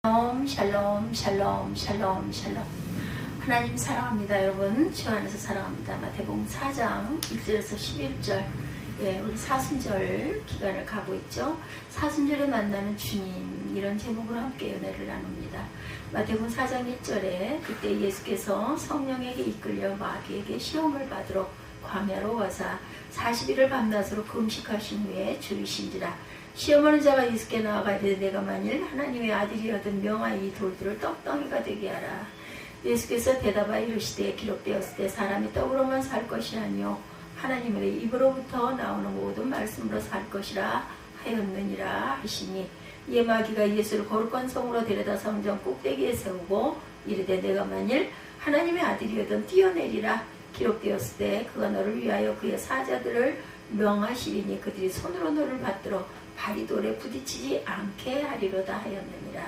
샬롬 샬롬 샬롬 샬롬. 하나님 사랑합니다. 여러분 주 안에서 사랑합니다. 마태복음 4장 1절에서 11절, 우리 사순절 기간을 가고 있죠. 사순절에 만나는 주님, 이런 제목으로 함께 은혜를 나눕니다. 마태복음 4장 1절에 그때 예수께서 성령에게 이끌려 마귀에게 시험을 받으러 광야로 가사 40일을 밤낮으로 금식하신 후에 죽으신지라. 시험하는 자가 예수께 나아가되 내가 만일 하나님의 아들이거든 명하여 이 돌들을 떡덩이가 되게 하라. 예수께서 대답하여 이르시되 기록되었을 때 사람이 떡으로만 살 것이 아니요 하나님의 입으로부터 나오는 모든 말씀으로 살 것이라 하였느니라 하시니, 이에 마귀가 예수를 거룩한 성으로 데려다 성전 꼭대기에 세우고 이르되 내가 만일 하나님의 아들이거든 뛰어내리라. 기록되었을 때 그가 너를 위하여 그의 사자들을 명하시리니 그들이 손으로 너를 받들어 발이 돌에 부딪히지 않게 하리로다 하였느니라.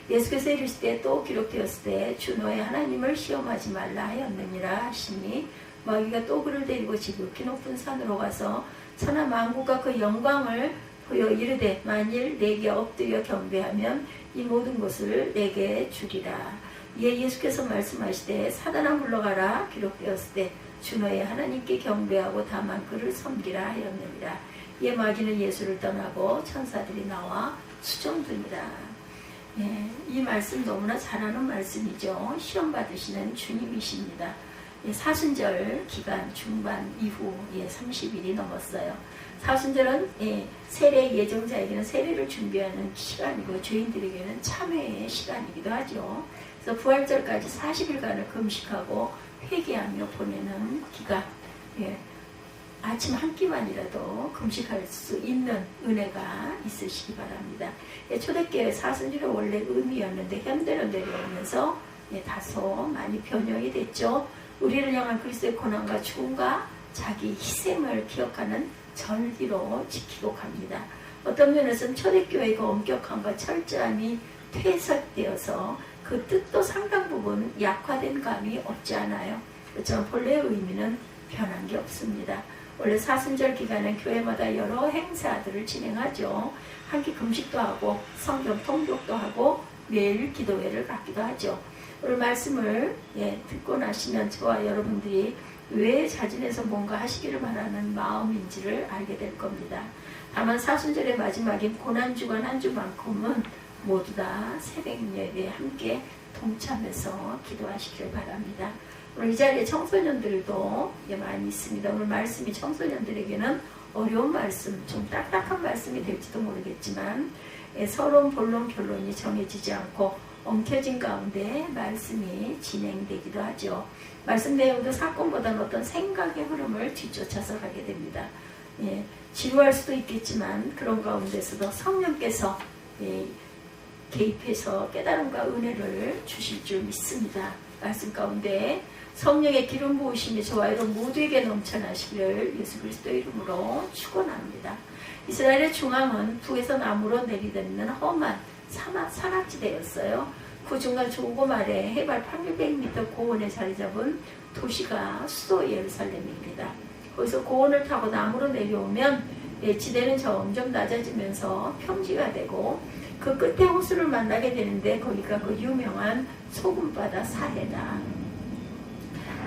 예수께서 이르시되 또 기록되었을 때 주 너의 하나님을 시험하지 말라 하였느니라 하시니, 마귀가 또 그를 데리고 지극히 높은 산으로 가서 천하 만국과 그 영광을 보여 이르되 만일 내게 엎드려 경배하면 이 모든 것을 내게 주리라. 이에 예수께서 말씀하시되 사단아 물러가라. 기록되었을 때 주 너의 하나님께 경배하고 다만 그를 섬기라 하였느니라. 이에 마귀는 예수를 떠나고 천사들이 나와 수종드니라. 이 말씀 너무나 잘 아는 말씀이죠. 시험 받으시는 주님이십니다. 사순절 기간 중반 이후 30일이 넘었어요. 사순절은 세례 예정자에게는 세례를 준비하는 시간이고 죄인들에게는 참회의 시간이기도 하죠. 그래서 부활절까지 40일간을 금식하고 회개하며 보내는 기간, 아침 한 끼만이라도 금식할 수 있는 은혜가 있으시기 바랍니다. 초대교회 사순절의 원래 의미였는데 현대로 내려오면서 다소 많이 변형이 됐죠. 우리를 향한 그리스도의 고난과 죽음과 자기 희생을 기억하는 절기로 지키고 갑니다. 어떤 면에서는 초대교회가 엄격함과 철저함이 퇴색되어서 그 뜻도 상당 부분 약화된 감이 없지 않아요. 그렇지만 본래의 의미는 변한 게 없습니다. 원래 사순절 기간엔 교회마다 여러 행사들을 진행하죠. 한 끼 금식도 하고 성경 통독도 하고 매일 기도회를 갖기도 하죠. 오늘 말씀을 듣고 나시면 저와 여러분들이 왜 자진해서 뭔가 하시기를 바라는 마음인지를 알게 될 겁니다. 다만 사순절의 마지막인 고난주간 한 주만큼은 모두 다 새벽 예배에 함께 동참해서 기도하시길 바랍니다. 오늘 이 자리에 청소년들도 많이 있습니다. 오늘 말씀이 청소년들에게는 어려운 말씀, 좀 딱딱한 말씀이 될지도 모르겠지만 서론, 본론, 결론이 정해지지 않고 엉켜진 가운데 말씀이 진행되기도 하죠. 말씀 내용도 사건보다는 어떤 생각의 흐름을 뒤쫓아서 가게 됩니다. 지루할 수도 있겠지만 그런 가운데서도 성령께서 개입해서 깨달음과 은혜를 주실 줄 믿습니다. 말씀 가운데 성령의 기름 부으심이 저와 여러분 모두에게 넘쳐나시기를 예수 그리스도의 이름으로 축원합니다. 이스라엘의 중앙은 북에서 남으로 내리닫는 험한 산악지대였어요. 그 중간 조금 아래 해발 800m 고원에 자리 잡은 도시가 수도 예루살렘입니다. 거기서 고원을 타고 남으로 내려오면 지대는 점점 낮아지면서 평지가 되고 그 끝에 호수를 만나게 되는데 거기가 그 유명한 소금바다 사해다.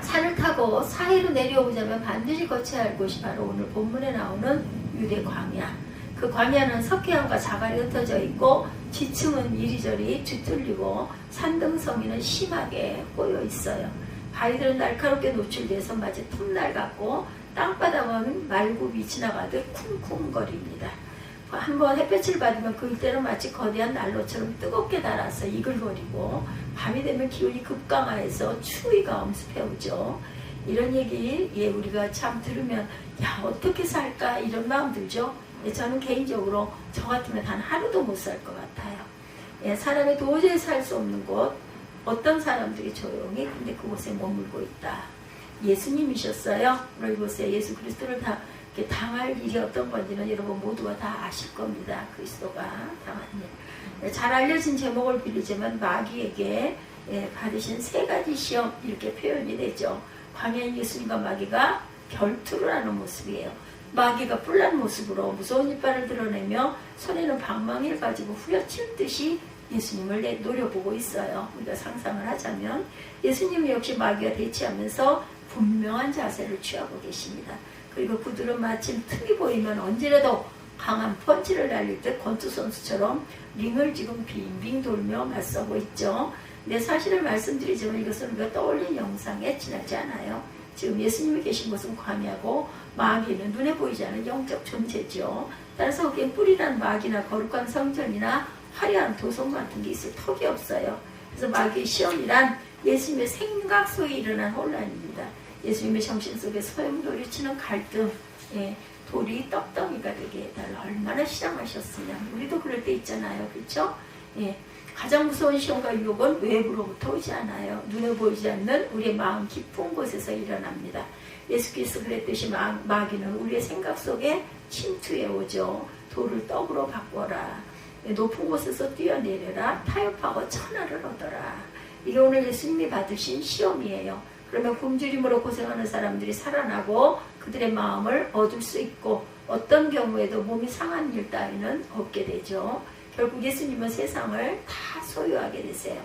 산을 타고 사해로 내려오자면 반드시 거쳐야 할 곳이 바로 오늘 본문에 나오는 유대 광야. 그 광야는 석회암과 자갈이 흩어져 있고 지층은 이리저리 뒤틀리고 산등성이는 심하게 꼬여 있어요. 바위들은 날카롭게 노출돼서 마치 톱날 같고 땅바닥은 말굽이 지나가듯 쿵쿵거립니다. 한번 햇볕을 받으면 그 일대는 마치 거대한 난로처럼 뜨겁게 달아서 이글거리고 밤이 되면 기온이 급강하여서 추위가 엄습해오죠. 이런 얘기 우리가 참 들으면 어떻게 살까 이런 마음 들죠. 저는 개인적으로 저 같으면 단 하루도 못 살 것 같아요. 사람이 도저히 살 수 없는 곳, 어떤 사람들이 조용히 근데 그곳에 머물고 있다. 예수님이셨어요. 오늘 이곳에 예수 그리스도를 당할 일이 어떤 건지는 여러분 모두가 다 아실 겁니다. 그리스도가 당한 일. 잘 알려진 제목을 빌리지만 마귀에게 받으신 3가지 시험 이렇게 표현이 되죠. 광야인 예수님과 마귀가 결투를 하는 모습이에요. 마귀가 뿔난 모습으로 무서운 이빨을 드러내며 손에는 방망이를 가지고 후려칠 듯이 예수님을 노려보고 있어요. 우리가 상상을 하자면 예수님 역시 마귀와 대치하면서 분명한 자세를 취하고 계십니다. 그리고 그들은 마침 틈이 보이면 언제라도 강한 펀치를 날릴 때 권투 선수처럼 링을 지금 빙빙 돌며 맞서고 있죠. 근데 사실을 말씀드리지만 이것은 우리가 떠올린 영상에 지나지 않아요. 지금 예수님이 계신 곳은 광야고 마귀는 눈에 보이지 않는 영적 존재죠. 따라서 거기에 뿔이란 마귀나 거룩한 성전이나 화려한 도성 같은 게 있을 턱이 없어요. 그래서 마귀의 시험이란 예수님의 생각 속에 일어난 혼란입니다. 예수님의 정신 속에 소용돌이치는 갈등, 돌이 떡덩이가 되게 해달라. 얼마나 시장하셨으면 우리도 그럴 때 있잖아요. 그렇죠? 가장 무서운 시험과 유혹은 외부로부터 오지 않아요. 눈에 보이지 않는 우리의 마음 깊은 곳에서 일어납니다. 예수께서 그랬듯이 마귀는 우리의 생각 속에 침투해 오죠. 돌을 떡으로 바꿔라. 높은 곳에서 뛰어내려라. 타협하고 천하를 얻어라. 이게 오늘 예수님이 받으신 시험이에요. 그러면 굶주림으로 고생하는 사람들이 살아나고 그들의 마음을 얻을 수 있고 어떤 경우에도 몸이 상한 일 따위는 없게 되죠. 결국 예수님은 세상을 다 소유하게 되세요.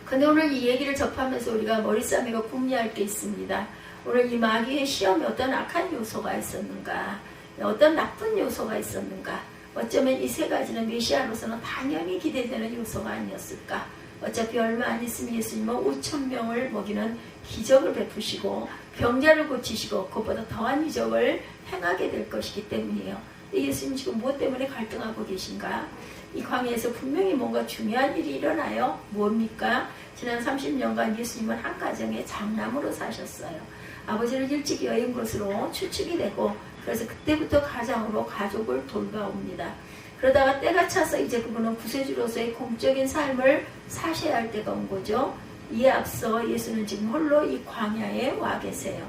근데 오늘 이 얘기를 접하면서 우리가 머리싸매가 궁리할 게 있습니다. 오늘 이 마귀의 시험에 어떤 악한 요소가 있었는가, 어떤 나쁜 요소가 있었는가, 어쩌면 이 세 가지는 메시아로서는 당연히 기대되는 요소가 아니었을까. 어차피 얼마 안 있으면 예수님은 5,000명을 먹이는 기적을 베푸시고 병자를 고치시고 그것보다 더한 이적을 행하게 될 것이기 때문이에요. 예수님 지금 무엇 때문에 갈등하고 계신가? 이 광야에서 분명히 뭔가 중요한 일이 일어나요. 뭡니까? 지난 30년간 예수님은 한 가정에 장남으로 사셨어요. 아버지를 일찍 여행것으로 추측이 되고 그래서 그때부터 가장으로 가족을 돌봐옵니다. 그러다가 때가 차서 이제 그분은 구세주로서의 공적인 삶을 사셔야 할 때가 온 거죠. 이에 앞서 예수는 지금 홀로 이 광야에 와 계세요.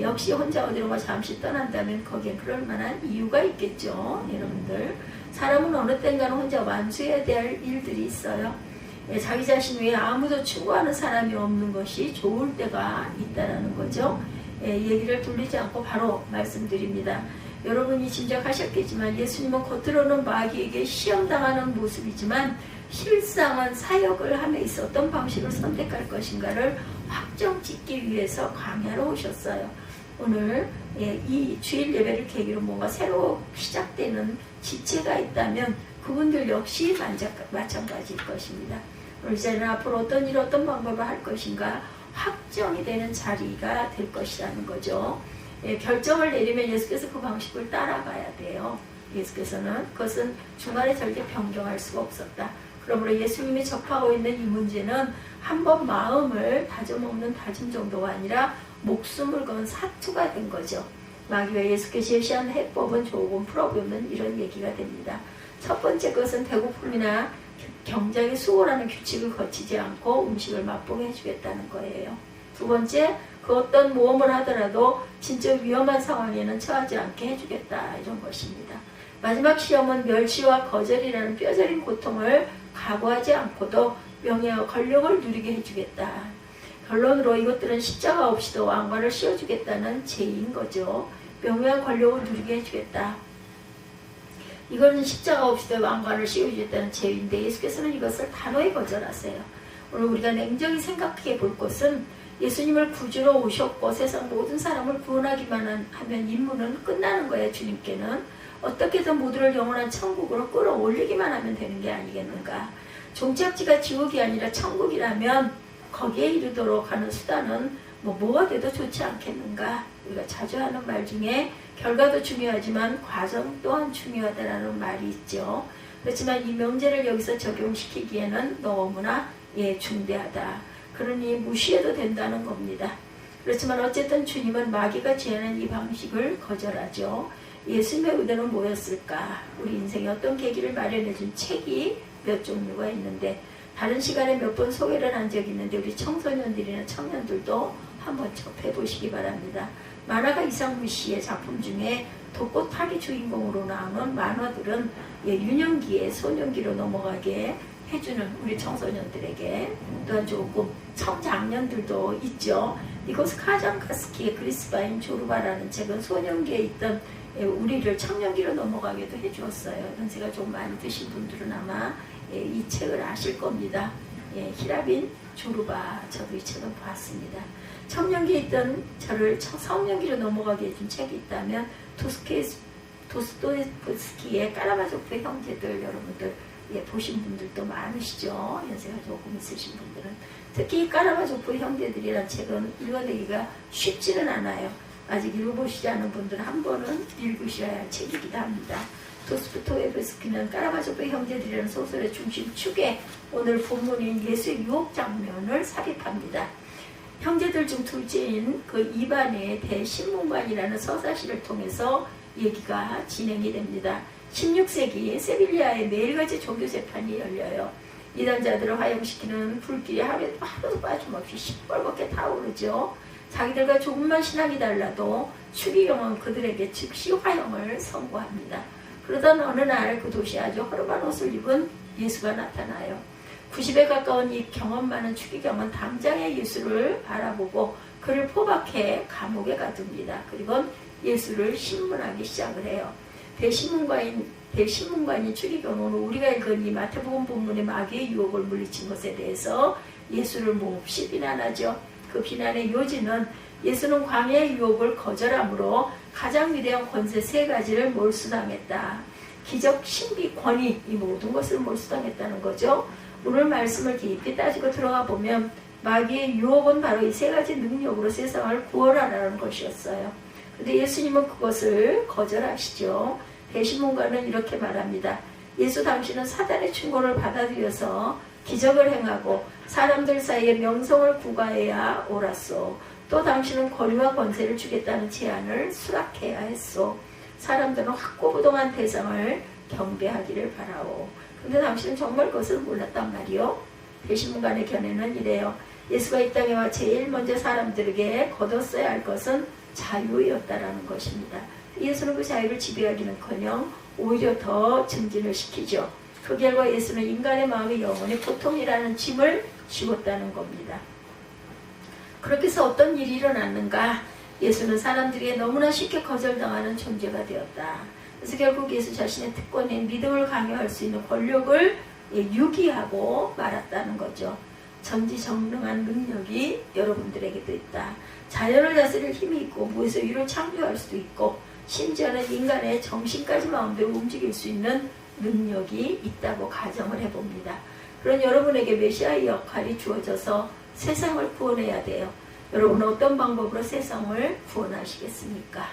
역시 혼자 어디론가 잠시 떠난다면 거기에 그럴 만한 이유가 있겠죠. 여러분들 사람은 어느 땐가는 혼자 완수해야 될 일들이 있어요. 자기 자신 외에 아무도 추구하는 사람이 없는 것이 좋을 때가 있다는 거죠. 얘기를 돌리지 않고 바로 말씀드립니다. 여러분이 짐작하셨겠지만 예수님은 겉으로는 마귀에게 시험당하는 모습이지만 실상은 사역을 함에 있어 어떤 방식을 선택할 것인가를 확정짓기 위해서 광야로 오셨어요. 오늘 이 주일 예배를 계기로 뭔가 새로 시작되는 지체가 있다면 그분들 역시 마찬가지일 것입니다. 오늘 이제는 앞으로 어떤 일 어떤 방법을 할 것인가 확정이 되는 자리가 될 것이라는 거죠. 결정을 내리면 예수께서 그 방식을 따라가야 돼요. 예수께서는 그것은 중간에 절대 변경할 수가 없었다. 그러므로 예수님이 접하고 있는 이 문제는 한번 마음을 다져먹는 다짐 정도가 아니라 목숨을 건 사투가 된 거죠. 마귀와 예수께서 제시한 해법은 조금 풀어보면 이런 얘기가 됩니다. 첫 번째 것은 배고픔이나 경작의 수고라는 규칙을 거치지 않고 음식을 맛보게 해주겠다는 거예요. 두 번째, 그 어떤 모험을 하더라도 진짜 위험한 상황에는 처하지 않게 해주겠다 이런 것입니다. 마지막 시험은 멸시와 거절이라는 뼈저린 고통을 각오하지 않고도 명예와 권력을 누리게 해주겠다. 결론으로 이것들은 십자가 없이도 왕관을 씌워주겠다는 제의인 거죠. 명예와 권력을 누리게 해주겠다. 이거는 십자가 없이도 왕관을 씌워주겠다는 제의인데 예수께서는 이것을 단호히 거절하세요. 오늘 우리가 냉정히 생각해 볼 것은 예수님을 구주로 오셨고 세상 모든 사람을 구원하기만 하면 임무는 끝나는 거예요. 주님께는 어떻게든 모두를 영원한 천국으로 끌어올리기만 하면 되는 게 아니겠는가. 종착지가 지옥이 아니라 천국이라면 거기에 이르도록 하는 수단은 뭐가 돼도 좋지 않겠는가. 우리가 자주 하는 말 중에 결과도 중요하지만 과정 또한 중요하다라는 말이 있죠. 그렇지만 이 명제를 여기서 적용시키기에는 너무나 중대하다. 그러니 무시해도 된다는 겁니다. 그렇지만 어쨌든 주님은 마귀가 제안한 이 방식을 거절하죠. 예수님의 의도는 뭐였을까? 우리 인생에 어떤 계기를 마련해준 책이 몇 종류가 있는데 다른 시간에 몇 번 소개를 한 적이 있는데 우리 청소년들이나 청년들도 한번 접해보시기 바랍니다. 만화가 이상무 씨의 작품 중에 독고타기 주인공으로 나오는 만화들은 유년기에 소년기로 넘어가게 해주는 우리 청소년들에게 또한 조금 청장년들도 있죠. 니코스 카잔카스키의 그리스바인 조르바라는 책은 소년기에 있던 우리를 청년기로 넘어가게도 해주었어요. 연세가 좀 많이 드신 분들은 아마 이 책을 아실 겁니다. 히라빈 조르바, 저도 이 책을 봤습니다. 청년기에 있던 저를 성년기로 넘어가게 해준 책이 있다면 도스토옙스키의 까라마조프의 형제들, 여러분들 보신 분들도 많으시죠. 연세가 조금 있으신 분들은. 특히 까라마조프의 형제들이란 책은 읽어내기가 쉽지는 않아요. 아직 읽어보시지 않은 분들은 한 번은 읽으셔야 할 책이기도 합니다. 도스토옙스키는 까라마조프의 형제들이라는 소설의 중심축에 오늘 본문인 예수의 유혹 장면을 삽입합니다. 형제들 중 둘째인 그 이반의 대신문관이라는 서사시를 통해서 얘기가 진행이 됩니다. 16세기 세빌리아에 매일같이 종교재판이 열려요. 이단자들을 화형시키는 불길이 하루도 빠짐없이 시뻘겋게 타오르죠. 자기들과 조금만 신앙이 달라도 추기경은 그들에게 즉시 화형을 선고합니다. 그러던 어느 날 그 도시에 아주 허름한 옷을 입은 예수가 나타나요. 90에 가까운 이 경험 많은 추기경은 당장의 예수를 바라보고 그를 포박해 감옥에 가둡니다. 그리고 예수를 신문하기 시작을 해요. 대신문관인 추기경은 우리가 읽은 이 마태복음 본문의 마귀의 유혹을 물리친 것에 대해서 예수를 몹시 비난하죠. 그 비난의 요지는 예수는 광야의 유혹을 거절함으로 가장 위대한 권세 3가지를 몰수당했다. 기적, 신비, 권위, 이 모든 것을 몰수당했다는 거죠. 오늘 말씀을 깊이 따지고 들어가 보면 마귀의 유혹은 바로 이 3가지 능력으로 세상을 구원하라는 것이었어요. 근데 예수님은 그것을 거절하시죠. 대신문관은 이렇게 말합니다. 예수 당신은 사단의 충고를 받아들여서 기적을 행하고 사람들 사이에 명성을 구가해야 옳았소. 또 당신은 권위와 권세를 주겠다는 제안을 수락해야 했소. 사람들은 확고부동한 대상을 경배하기를 바라오. 근데 당신은 정말 그것을 몰랐단 말이요. 대신문관의 견해는 이래요. 예수가 이 땅에 와 제일 먼저 사람들에게 거뒀어야 할 것은 자유였다라는 것입니다. 예수는 그 자유를 지배하기는커녕 오히려 더 증진을 시키죠. 그 결과 예수는 인간의 마음이 영원히 고통이라는 짐을 지웠다는 겁니다. 그렇게 해서 어떤 일이 일어났는가? 예수는 사람들에게 너무나 쉽게 거절당하는 존재가 되었다. 그래서 결국 예수 자신의 특권인 믿음을 강요할 수 있는 권력을 유기하고 말았다는 거죠. 전지전능한 능력이 여러분들에게도 있다. 자연을 다스릴 힘이 있고 무에서 위로 창조할 수도 있고 심지어는 인간의 정신까지 마음대로 움직일 수 있는 능력이 있다고 가정을 해봅니다. 그런 여러분에게 메시아의 역할이 주어져서 세상을 구원해야 돼요. 여러분은 어떤 방법으로 세상을 구원하시겠습니까?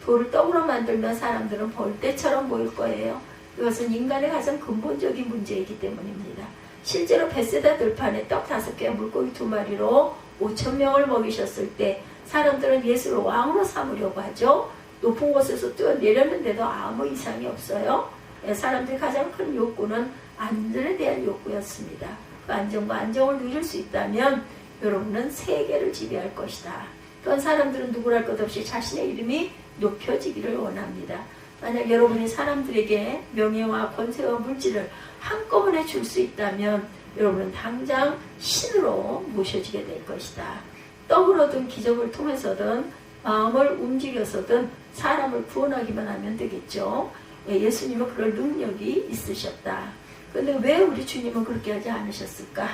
돌을 떡으로 만들면 사람들은 벌떼처럼 보일 거예요. 이것은 인간의 가장 근본적인 문제이기 때문입니다. 실제로 베세다 들판에 떡 5개와 물고기 2마리로 5,000명을 먹이셨을 때 사람들은 예수를 왕으로 삼으려고 하죠. 높은 곳에서 뛰어내렸는데도 아무 이상이 없어요. 사람들의 가장 큰 욕구는 안전에 대한 욕구였습니다. 그 안전과 안정을 누릴 수 있다면 여러분은 세계를 지배할 것이다. 또한 사람들은 누구랄 것 없이 자신의 이름이 높여지기를 원합니다. 만약 여러분이 사람들에게 명예와 권세와 물질을 한꺼번에 줄 수 있다면 여러분은 당장 신으로 모셔지게 될 것이다. 떡으로든 기적을 통해서든 마음을 움직여서든 사람을 구원하기만 하면 되겠죠. 예수님은 그럴 능력이 있으셨다. 그런데 왜 우리 주님은 그렇게 하지 않으셨을까?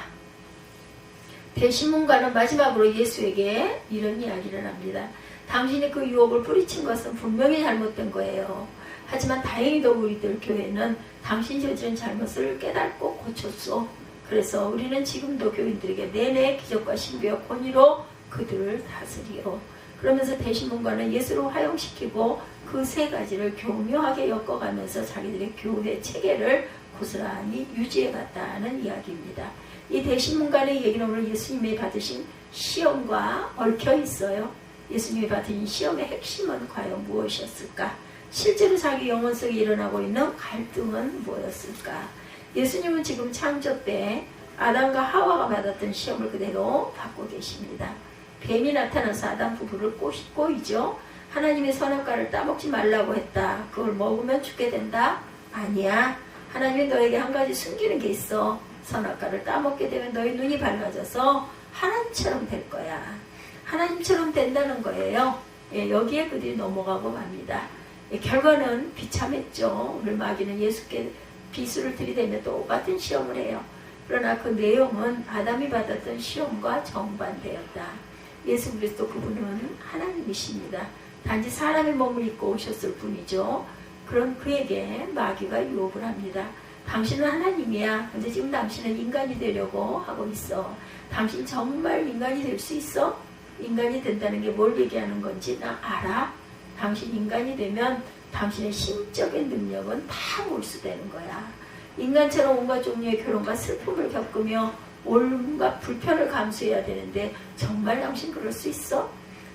대신문관은 마지막으로 예수에게 이런 이야기를 합니다. 당신이 그 유혹을 뿌리친 것은 분명히 잘못된 거예요. 하지만 다행히도 우리들 교회는 당신이 저지른 잘못을 깨닫고 고쳤소. 그래서 우리는 지금도 교인들에게 내내 기적과 신비와 권위로 그들을 다스리요. 그러면서 대신문관은 예수를 화형시키고 그 3가지를 교묘하게 엮어가면서 자기들의 교회 체계를 고스란히 유지해갔다는 이야기입니다. 이 대신문관의 얘기는 오늘 예수님이 받으신 시험과 얽혀 있어요. 예수님이 받은 시험의 핵심은 과연 무엇이었을까? 실제로 자기 영혼 속에 일어나고 있는 갈등은 뭐였을까? 예수님은 지금 창조 때 아담과 하와가 받았던 시험을 그대로 받고 계십니다. 뱀이 나타나서 아담 부부를 꼬이죠. 하나님이 선악과를 따먹지 말라고 했다. 그걸 먹으면 죽게 된다? 아니야. 하나님이 너에게 한 가지 숨기는 게 있어. 선악과를 따먹게 되면 너의 눈이 밝아져서 하나님처럼 될 거야. 하나님처럼 된다는 거예요. 여기에 그들이 넘어가고 맙니다. 결과는 비참했죠. 오늘 마귀는 예수께 비수를 들이대며 똑같은 시험을 해요. 그러나 그 내용은 아담이 받았던 시험과 정반대였다. 예수 그리스도 그분은 하나님이십니다. 단지 사람의 몸을 입고 오셨을 뿐이죠. 그런 그에게 마귀가 유혹을 합니다. 당신은 하나님이야. 근데 지금 당신은 인간이 되려고 하고 있어. 당신 정말 인간이 될 수 있어? 인간이 된다는 게 뭘 얘기하는 건지 나 알아? 당신 인간이 되면 당신의 심적인 능력은 다 몰수되는 거야. 인간처럼 온갖 종류의 괴로움과 슬픔을 겪으며 온갖 불편을 감수해야 되는데 정말 당신 그럴 수 있어?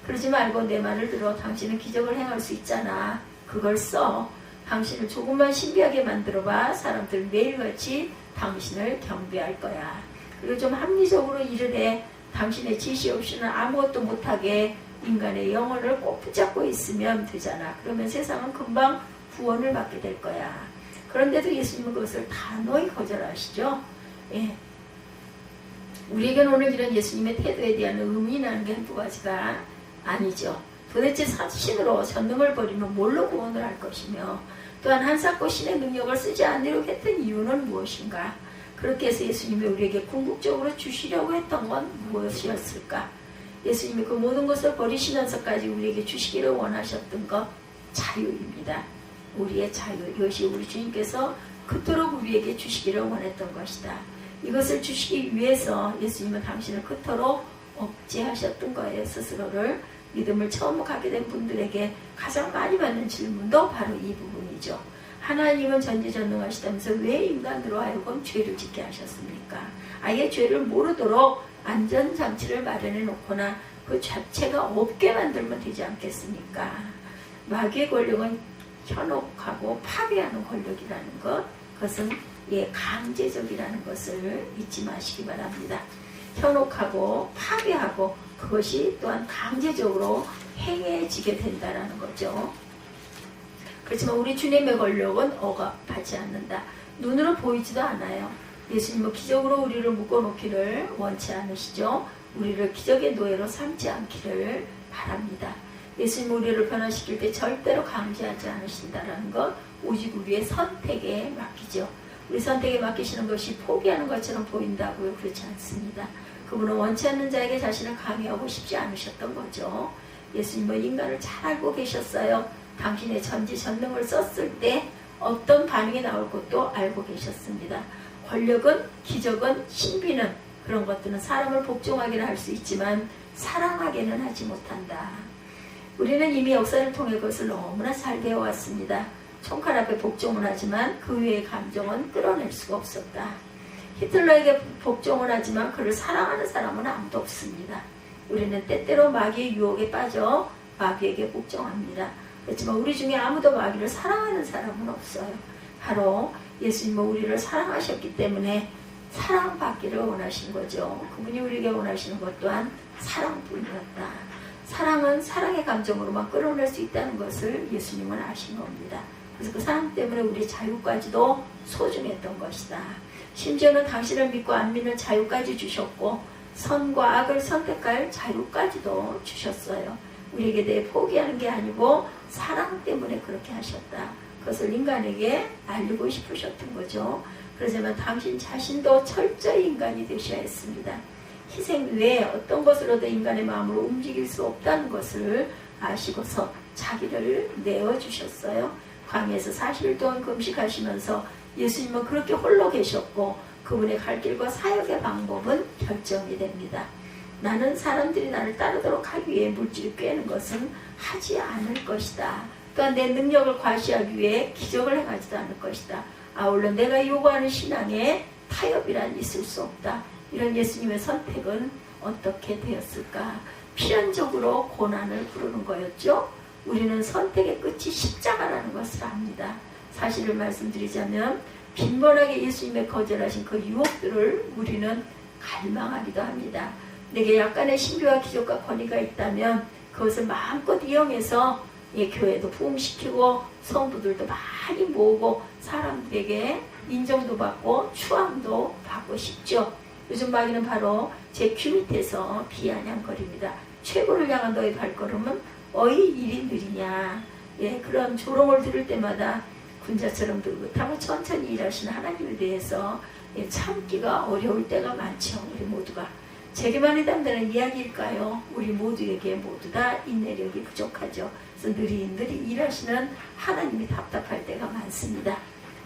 그러지 말고 내 말을 들어. 당신은 기적을 행할 수 있잖아. 그걸 써. 당신을 조금만 신비하게 만들어봐. 사람들 매일같이 당신을 경배할 거야. 그리고 좀 합리적으로 일을 해. 당신의 지시 없이는 아무것도 못하게 인간의 영혼을 꼭 붙잡고 있으면 되잖아. 그러면 세상은 금방 구원을 받게 될 거야. 그런데도 예수님은 그것을 단호히 거절하시죠. 예. 우리에게는 오늘 이런 예수님의 태도에 대한 의문이라는 게 한두 가지가 아니죠. 도대체 신으로 전능을 버리면 뭘로 구원을 할 것이며, 또한 한사코 신의 능력을 쓰지 않으려고 했던 이유는 무엇인가? 그렇게 해서 예수님이 우리에게 궁극적으로 주시려고 했던 건 무엇이었을까? 예수님이 그 모든 것을 버리시면서까지 우리에게 주시기를 원하셨던 것, 자유입니다. 우리의 자유, 이것이 우리 주님께서 그토록 우리에게 주시기를 원했던 것이다. 이것을 주시기 위해서 예수님은 당신을 그토록 억제하셨던 거예요. 스스로를. 믿음을 처음 갖게 된 분들에게 가장 많이 받는 질문도 바로 이 부분이죠. 하나님은 전지전능하시다면서 왜 인간으로 하여금 죄를 짓게 하셨습니까? 아예 죄를 모르도록 안전장치를 마련해 놓거나 그 자체가 없게 만들면 되지 않겠습니까? 마귀의 권력은 현혹하고 파괴하는 권력이라는 것, 그것은 강제적이라는 것을 잊지 마시기 바랍니다. 현혹하고 파괴하고 그것이 또한 강제적으로 행해지게 된다는 거죠. 그렇지만 우리 주님의 권력은 억압하지 않는다. 눈으로 보이지도 않아요. 예수님은 기적으로 우리를 묶어놓기를 원치 않으시죠. 우리를 기적의 노예로 삼지 않기를 바랍니다. 예수님 우리를 변화시킬 때 절대로 강제하지 않으신다는 것, 오직 우리의 선택에 맡기죠. 우리 선택에 맡기시는 것이 포기하는 것처럼 보인다고요? 그렇지 않습니다. 그분은 원치 않는 자에게 자신을 강요하고 싶지 않으셨던 거죠. 예수님은 인간을 잘 알고 계셨어요. 당신의 전지전능을 썼을 때 어떤 반응이 나올 것도 알고 계셨습니다. 권력은, 기적은, 신비는, 그런 것들은 사람을 복종하게는 할 수 있지만 사랑하게는 하지 못한다. 우리는 이미 역사를 통해 그것을 너무나 잘 배워왔습니다. 총칼 앞에 복종을 하지만 그 위의 감정은 끌어낼 수가 없었다. 히틀러에게 복종을 하지만 그를 사랑하는 사람은 아무도 없습니다. 우리는 때때로 마귀의 유혹에 빠져 마귀에게 복종합니다. 그렇지만 우리 중에 아무도 마귀를 사랑하는 사람은 없어요. 바로 예수님은 우리를 사랑하셨기 때문에 사랑받기를 원하신 거죠. 그분이 우리에게 원하시는 것 또한 사랑뿐이었다. 사랑은 사랑의 감정으로만 끌어낼 수 있다는 것을 예수님은 아신 겁니다. 그래서 그 사랑 때문에 우리 자유까지도 소중했던 것이다. 심지어는 당신을 믿고 안 믿는 자유까지 주셨고 선과 악을 선택할 자유까지도 주셨어요. 우리에게 대해 포기하는 게 아니고 사랑 때문에 그렇게 하셨다. 그것을 인간에게 알리고 싶으셨던 거죠. 그렇지만 당신 자신도 철저히 인간이 되셔야 했습니다. 희생 외에 어떤 것으로도 인간의 마음으로 움직일 수 없다는 것을 아시고서 자기를 내어주셨어요. 광야에서 40일 동안 금식하시면서 예수님은 그렇게 홀로 계셨고 그분의 갈 길과 사역의 방법은 결정이 됩니다. 나는 사람들이 나를 따르도록 하기 위해 물질을 꿰는 것은 하지 않을 것이다. 또한 내 능력을 과시하기 위해 기적을 행하지도 않을 것이다. 아울러 내가 요구하는 신앙에 타협이란 있을 수 없다. 이런 예수님의 선택은 어떻게 되었을까? 필연적으로 고난을 부르는 거였죠. 우리는 선택의 끝이 십자가라는 것을 압니다. 사실을 말씀드리자면 빈번하게 예수님의 거절하신 그 유혹들을 우리는 갈망하기도 합니다. 내게 약간의 신비와 기적과 권위가 있다면 그것을 마음껏 이용해서 교회도 부흥시키고 성도들도 많이 모으고 사람들에게 인정도 받고 추앙도 받고 싶죠. 요즘 마귀는 바로 제 귀 밑에서 비아냥거립니다. 최고를 향한 너의 발걸음은 어이 일이 느리냐. 그런 조롱을 들을 때마다 군자처럼 느긋하고 천천히 일하시는 하나님에 대해서 참기가 어려울 때가 많죠. 우리 모두가. 제게만 해당되는 이야기일까요? 우리 모두에게 모두 다 인내력이 부족하죠. 그래서 느릿느릿 일하시는 하나님이 답답할 때가 많습니다.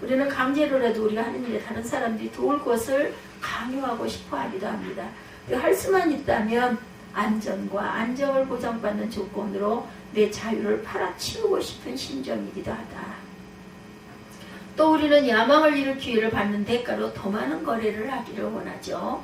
우리는 강제로라도 우리가 하는 일에 다른 사람들이 도울 것을 강요하고 싶어 하기도 합니다. 할 수만 있다면 안전과 안정을 보장받는 조건으로 내 자유를 팔아치우고 싶은 심정이기도 하다. 또 우리는 야망을 이룰 기회를 받는 대가로 더 많은 거래를 하기를 원하죠.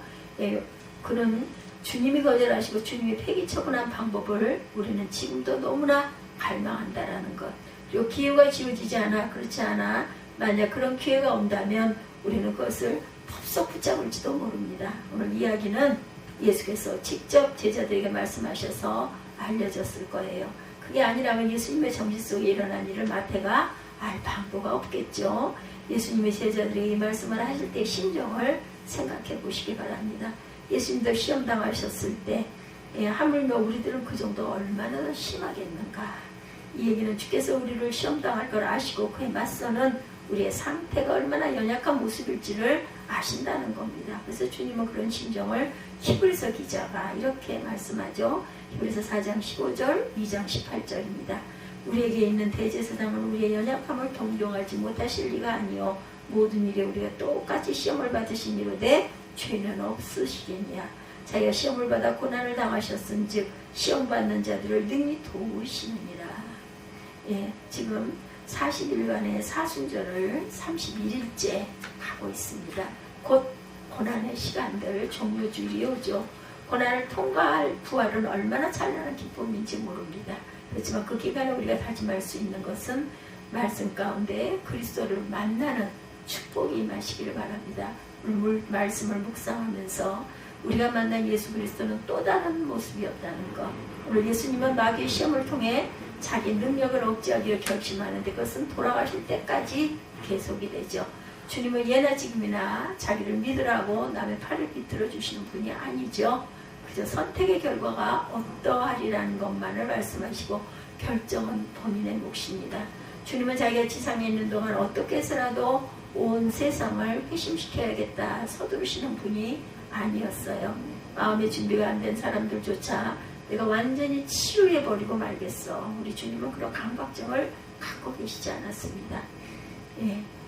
그는 주님이 거절하시고 주님이 폐기 처분한 방법을 우리는 지금도 너무나 갈망한다라는 것. 그리고 기회가 지어지지 않아, 그렇지 않아 만약 그런 기회가 온다면 우리는 그것을 덥석 붙잡을지도 모릅니다. 오늘 이야기는 예수께서 직접 제자들에게 말씀하셔서 알려졌을 거예요. 그게 아니라면 예수님의 정신 속에 일어난 일을 마태가 알 방도가 없겠죠. 예수님의 제자들에게 이 말씀을 하실 때 심정을 생각해 보시기 바랍니다. 예수님도 시험 당하셨을 때 하물며 우리들은 그 정도 얼마나 더 심하겠는가. 이 얘기는 주께서 우리를 시험 당할 걸 아시고 그에 맞서는 우리의 상태가 얼마나 연약한 모습일지를 아신다는 겁니다. 그래서 주님은 그런 심정을 히브리서 기자가 이렇게 말씀하죠. 히브리서 4장 15절, 2장 18절입니다. 우리에게 있는 대제사장은 우리의 연약함을 동정하지 못하실 리가 아니요 모든 일에 우리가 똑같이 시험을 받으신 이로되 죄는 없으시겠냐. 자기가 시험을 받아 고난을 당하셨은즉 시험 받는 자들을 능히 도우시느니라. 지금 40일간의 사순절을 31일째 가고 있습니다. 곧 고난의 시간들 종료주일이 오죠. 고난을 통과할 부활은 얼마나 찬란한 기쁨인지 모릅니다. 그렇지만 그 기간에 우리가 다짐할 수 있는 것은 말씀 가운데 그리스도를 만나는 축복이 임하시기를 바랍니다. 오늘 말씀을 묵상하면서 우리가 만난 예수 그리스도는 또 다른 모습이었다는 것. 오늘 예수님은 마귀의 시험을 통해 자기 능력을 억제하기로 결심하는데 그것은 돌아가실 때까지 계속이 되죠. 주님은 예나 지금이나 자기를 믿으라고 남의 팔을 비틀어 주시는 분이 아니죠. 그저 선택의 결과가 어떠하리라는 것만을 말씀하시고 결정은 본인의 몫입니다. 주님은 자기가 지상에 있는 동안 어떻게 해서라도 온 세상을 회심시켜야겠다 서두르시는 분이 아니었어요. 마음의 준비가 안 된 사람들조차 내가 완전히 치유해버리고 말겠어. 우리 주님은 그런 강박증을 갖고 계시지 않았습니다.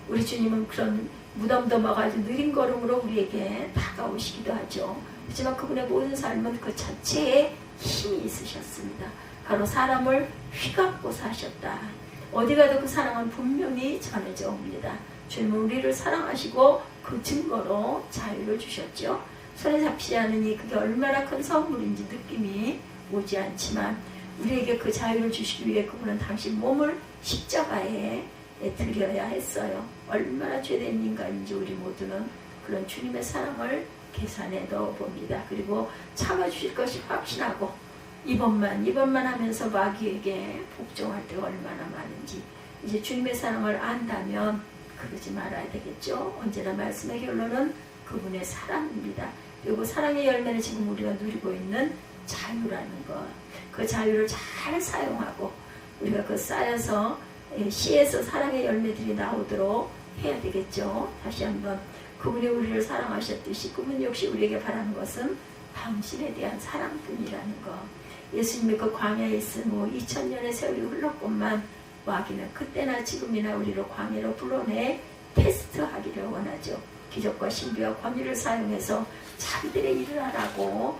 우리 주님은 그런 무덤덤하고 느린 걸음으로 우리에게 다가오시기도 하죠. 하지만 그분의 모든 삶은 그 자체에 힘이 있으셨습니다. 바로 사람을 휘감고 사셨다. 어디 가도 그 사랑은 분명히 전해져 옵니다. 주님은 우리를 사랑하시고 그 증거로 자유를 주셨죠. 손에 잡히지 않으니 그게 얼마나 큰 선물인지 느낌이 오지 않지만 우리에게 그 자유를 주시기 위해 그분은 당신 몸을 십자가에 드려야 했어요. 얼마나 죄된 인간인지 우리 모두는 그런 주님의 사랑을 계산에 넣어봅니다. 그리고 참아주실 것이 확신하고 이번만 하면서 마귀에게 복종할 때가 얼마나 많은지 이제 주님의 사랑을 안다면 그러지 말아야 되겠죠. 언제나 말씀의 결론은 그분의 사랑입니다. 그리고 사랑의 열매는 지금 우리가 누리고 있는 자유라는 것. 그 자유를 잘 사용하고 우리가 그 쌓여서 씨에서 사랑의 열매들이 나오도록 해야 되겠죠. 다시 한번 그분이 우리를 사랑하셨듯이 그분 역시 우리에게 바라는 것은 당신에 대한 사랑뿐이라는 것. 예수님이 그 광야에 있은 2000년의 세월이 흘렀건만 마귀는 그때나 지금이나 우리를 광야로 불러내 테스트하기를 원하죠. 기적과 신비와 권위를 사용해서 자기들의 일을 하라고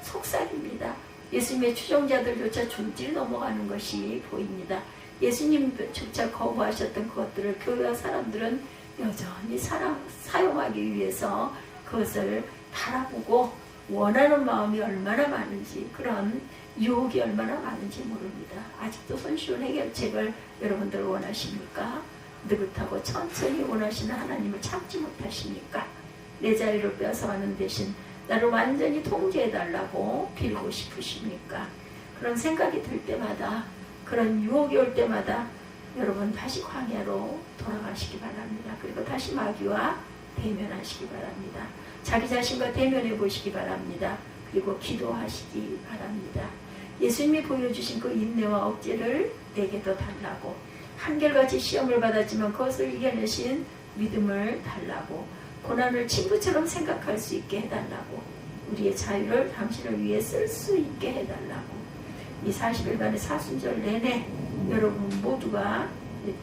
속삭입니다. 예수님의 추종자들조차 존재를 넘어가는 것이 보입니다. 예수님조차 거부하셨던 그것들을 교회와 사람들은 여전히 사용하기 위해서 그것을 바라보고 원하는 마음이 얼마나 많은지 그런 유혹이 얼마나 많은지 모릅니다. 아직도 손쉬운 해결책을 여러분들 원하십니까? 느긋하고 천천히 원하시는 하나님을 참지 못하십니까? 내 자리를 뺏어가는 대신 나를 완전히 통제해달라고 빌고 싶으십니까? 그런 생각이 들 때마다 그런 유혹이 올 때마다 여러분 다시 광야로 돌아가시기 바랍니다. 그리고 다시 마귀와 대면하시기 바랍니다. 자기 자신과 대면해 보시기 바랍니다. 그리고 기도하시기 바랍니다. 예수님이 보여주신 그 인내와 억제를 내게도 달라고 한결같이 시험을 받았지만 그것을 이겨내신 믿음을 달라고, 고난을 친구처럼 생각할 수 있게 해달라고, 우리의 자유를 당신을 위해 쓸 수 있게 해달라고, 이 40일간의 사순절 내내 여러분 모두가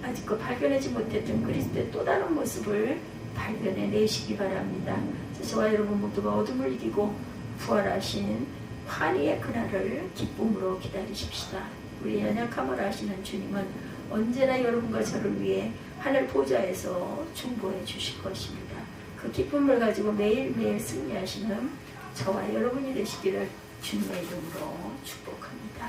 아직 발견하지 못했던 그리스도의 또 다른 모습을 발견해내시기 바랍니다. 저와 여러분 모두가 어둠을 이기고 부활하신 환희의 그날을 기쁨으로 기다리십시다. 우리 연약함을 아시는 주님은 언제나 여러분과 저를 위해 하늘 보좌에서 중보해 주실 것입니다. 그 기쁨을 가지고 매일매일 승리하시는 저와 여러분이 되시기를 주님의 이름으로 축복합니다.